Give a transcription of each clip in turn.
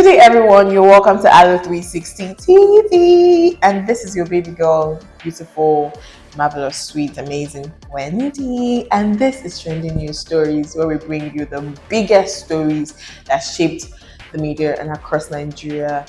Good day, everyone. You're welcome to Alo360 TV, and this is your baby girl, beautiful, marvelous, sweet, amazing Wendy. And this is Trending News Stories, where we bring you the biggest stories that shaped the media and across Nigeria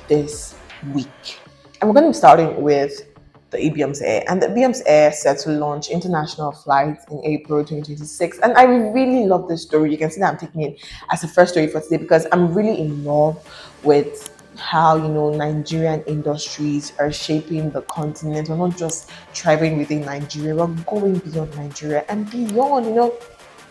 this week. And we're going to be starting with the EBM's Air. And the EBM's Air set to launch international flights in April 2026. And I really love this story. You can see that I'm taking it as a first story for today because I'm really in love with how Nigerian industries are shaping the continent. We're not just thriving within Nigeria, we're going beyond Nigeria and beyond,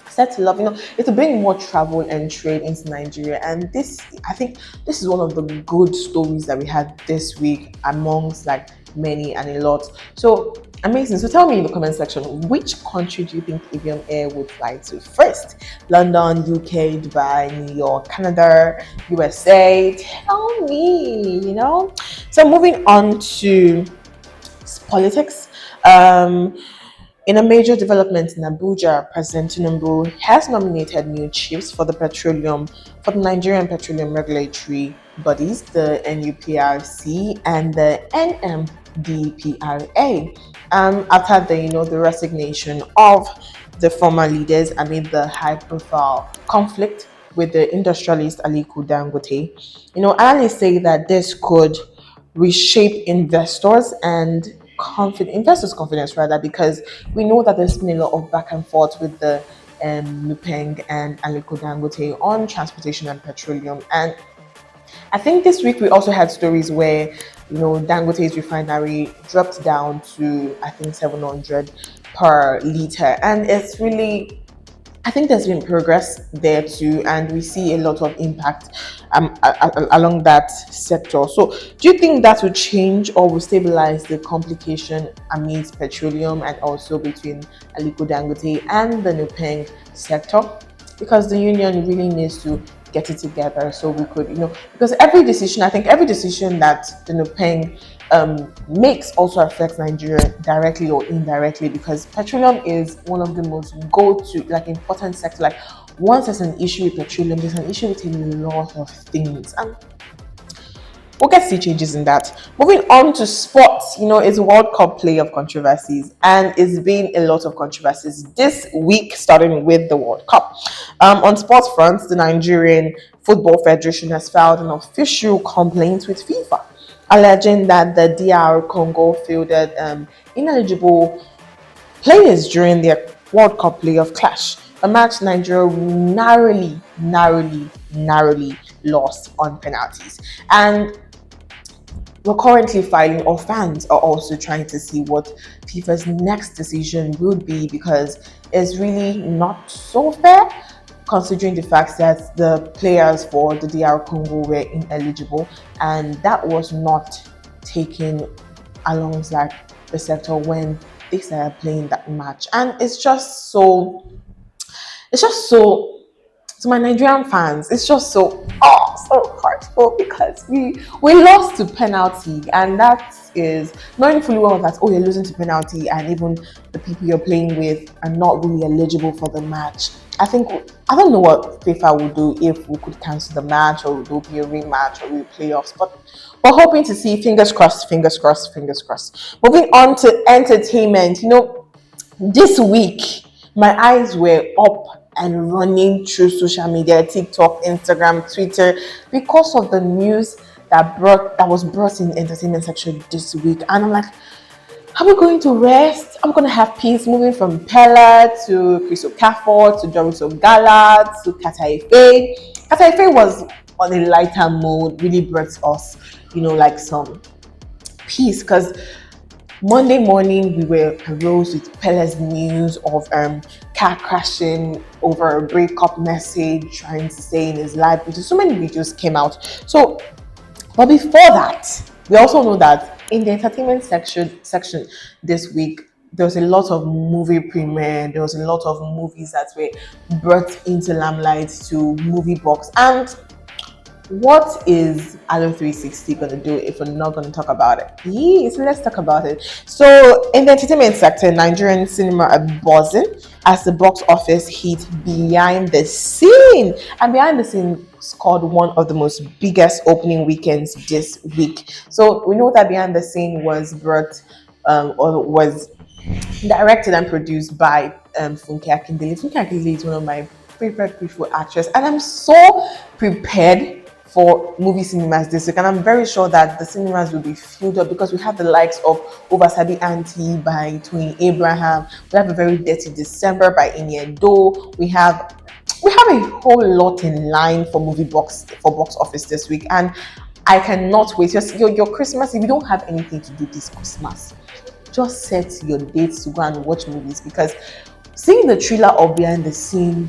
set to love, it will bring more travel and trade into Nigeria. And I think this is one of the good stories that we had this week amongst like many and a lot. So amazing. So tell me in the comment section, which country do you think Avion Air would fly to first? London, UK, Dubai, New York, Canada, USA? Tell me, So moving on to politics. In a major development in Abuja, President Tinubu has nominated new chiefs for the Nigerian Petroleum Regulatory Bodies, the NUPRC and the NMDPRA, after the resignation of the former leaders amid the high-profile conflict with the industrialist Aliko Dangote. Analysts say that this could reshape investors' confidence rather, because we know that there's been a lot of back and forth with the Nupeng and Aliko Dangote on transportation and petroleum. And I think this week we also had stories where Dangote's refinery dropped down to I think 700 per liter, and it's really, I think there's been progress there too, and we see a lot of impact along that sector. So do you think that will change or will stabilize the complication amidst petroleum and also between Aliko Dangote and the Nupeng sector? Because the union really needs to get it together so we could, because every decision that the Nupeng makes also affects Nigeria directly or indirectly, because petroleum is one of the most go-to important sector. Like once there's an issue with petroleum, there's an issue with a lot of things, and we'll get to see changes in that. Moving on to sports, it's World Cup play of controversies, and it's been a lot of controversies this week, starting with the World Cup. On sports front, the Nigerian Football Federation has filed an official complaint with FIFA, alleging that the DR Congo fielded ineligible players during their World Cup playoff clash, a match Nigeria narrowly lost on penalties. And we're currently filing, or fans are also trying to see what FIFA's next decision would be, because it's really not so fair, considering the fact that the players for the DR Congo were ineligible, and that was not taken alongside the sector when they started playing that match. And it's just so to my Nigerian fans, it's just so hurtful, because we lost to penalty, and that is knowing fully well that you're losing to penalty, and even the people you're playing with are not really eligible for the match. I don't know what FIFA will do, if we could cancel the match or there'll be a rematch or playoffs, but we're hoping to see. Fingers crossed. Moving on to entertainment, this week my eyes were up and running through social media, TikTok, Instagram, Twitter, because of the news that was brought in the entertainment section this week. And I'm like, are we going to rest? I'm going to have peace, moving from Pella to Chris Okafor to Doris Ogala to Kata Ife. Kata Ife was on a lighter mode, really brought us, some peace, because Monday morning we were arose with Pele's news of car crashing over a breakup message, trying to say in his life, because so many videos came out. So, but before that, we also know that in the entertainment section this week, there was a lot of movie premiere, there was a lot of movies that were brought into limelight to movie box. And what is Alo360 going to do if we're not going to talk about it? Yes, let's talk about it. So in the entertainment sector, Nigerian cinema are buzzing as the box office hit Behind the Scene. And Behind the Scene scored one of the most biggest opening weekends this week. So we know that Behind the Scene was brought or was directed and produced by Funke Akindele. Funke Akindele is one of my favorite beautiful actress, and I'm so prepared for movie cinemas this week, and I'm very sure that the cinemas will be filled up because we have the likes of Oversabi Auntie by Twin Abraham. We have A Very Dirty December by Inyendo. We have a whole lot in line for box office this week, and I cannot wait. Your Christmas, if you don't have anything to do this Christmas, just set your dates to go and watch movies, because seeing the thriller of behind the scene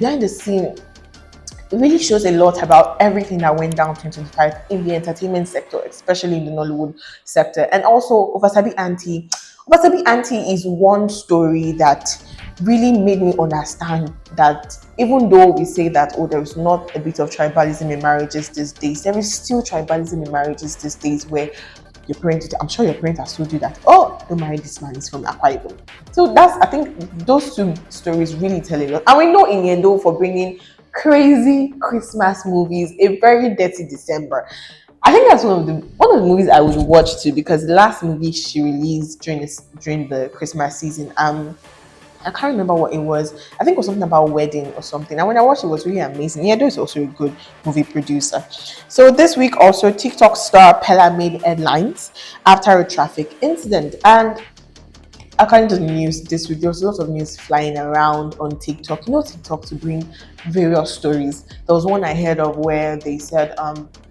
really shows a lot about everything that went down 2025 in the entertainment sector, especially in the Nollywood sector. And also Oversabi Auntie. Oversabi Auntie is one story that really made me understand that even though we say that, oh, there is not a bit of tribalism in marriages these days, there is still tribalism in marriages these days where I'm sure your parent has told you that, oh, don't marry this man, he's from Akwa Ibom. So I think those two stories really tell a lot. And we know Inyendo for bringing crazy Christmas movies, A Very Dirty December. I think that's one of the movies I would watch too, because the last movie she released during the Christmas season, I can't remember what it was. I think it was something about wedding or something. And when I watched it, it was really amazing. Yeah, is also a good movie producer. So this week also, TikTok star Pella made headlines after a traffic incident. And according to the news this week, there was a lot of news flying around on TikTok. You know, TikTok to bring various stories. There was one I heard of where they said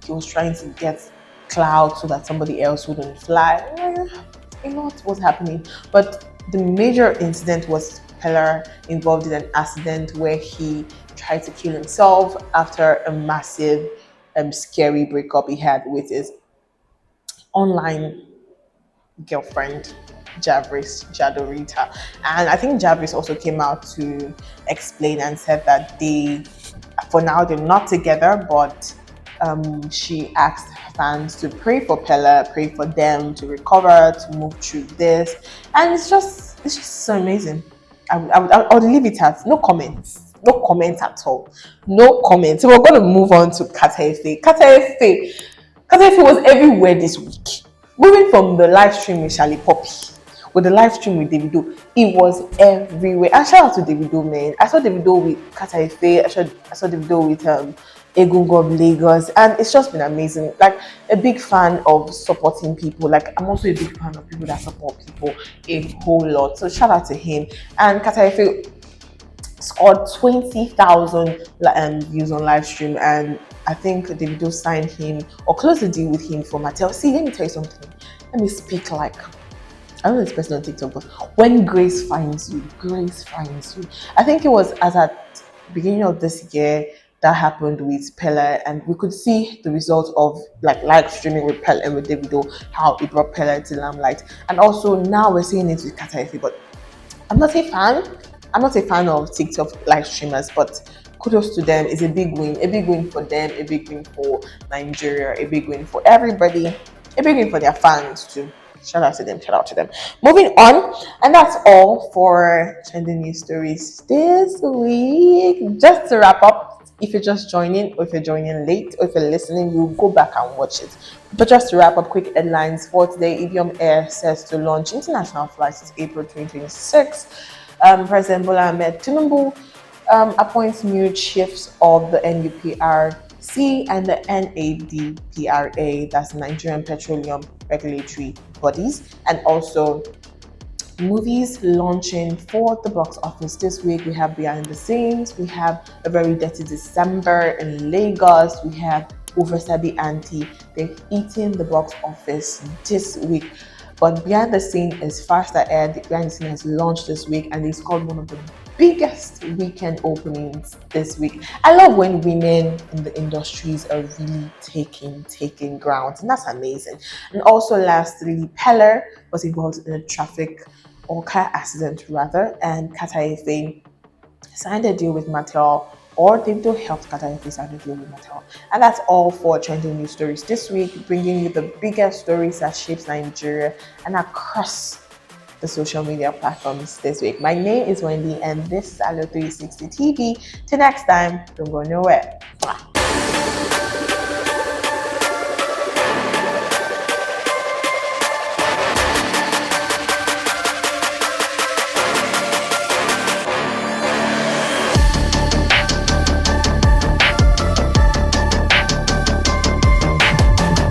he was trying to get cloud so that somebody else wouldn't fly. You know what was happening, but the major incident was Peller involved in an accident where he tried to kill himself after a massive, scary breakup he had with his online girlfriend, Javris Jadorita. And I think Javris also came out to explain and said that for now, they're not together, but she asked fans to pray for Pella, pray for them to recover, to move through this, and it's just so amazing. I would leave it at no comments, at all, no comments. So we're going to move on to Kataefe. Kataefe was everywhere this week. Moving from the live stream with Charlie Poppy with the live stream with Davido, it was everywhere. And shout out to Davido, man. I saw Davido with Kataefe. I saw Davido with Egungun of Lagos, and it's just been amazing. Like, a big fan of supporting people. Like, I'm also a big fan of people that support people a whole lot. So shout out to him. And Kataefe scored 20,000 views on live stream, and I think Davido signed him or closed the deal with him for Mattel. See, let me tell you something. Let me speak like, I don't know this person on TikTok, but when grace finds you, grace finds you. I think it was as at beginning of this year that happened with Pella, and we could see the result of like live streaming with Pella and with Davido, how it brought Pella to limelight. And also now we're seeing it with Kataefe, but I'm not a fan. I'm not a fan of TikTok live streamers, but kudos to them. It's a big win for them, a big win for Nigeria, a big win for everybody, a big win for their fans too. Shout out to them. Moving on, and that's all for trending news stories this week. Just to wrap up, if you're just joining, or if you're joining late, or if you're listening, you'll go back and watch it. But just to wrap up, quick headlines for today: Idiom Air says to launch international flights in April 2026. President Bola Ahmed Tinubu appoints new chiefs of the NUPRC and the NADPRA, that's Nigerian Petroleum Regulatory Bodies. And also movies launching for the box office this week. We have Behind the Scenes, we have A Very Dirty December in Lagos, we have Oversabi Auntie. They're eating the box office this week. But Behind the Scene is fast ahead. Behind the Scene has launched this week, and it's called one of the biggest weekend openings this week. I love when women in the industries are really taking ground, and that's amazing. And also, lastly, Peller was involved in a traffic or car accident rather, and Kataefe signed a deal with Mattel, or Davido helped Kataefe sign a deal with Mattel. And that's all for trending news stories this week, bringing you the biggest stories that shapes Nigeria and across the social media platforms this week. My name is Wendy, and this is Alo360 TV. Till next time, don't go nowhere.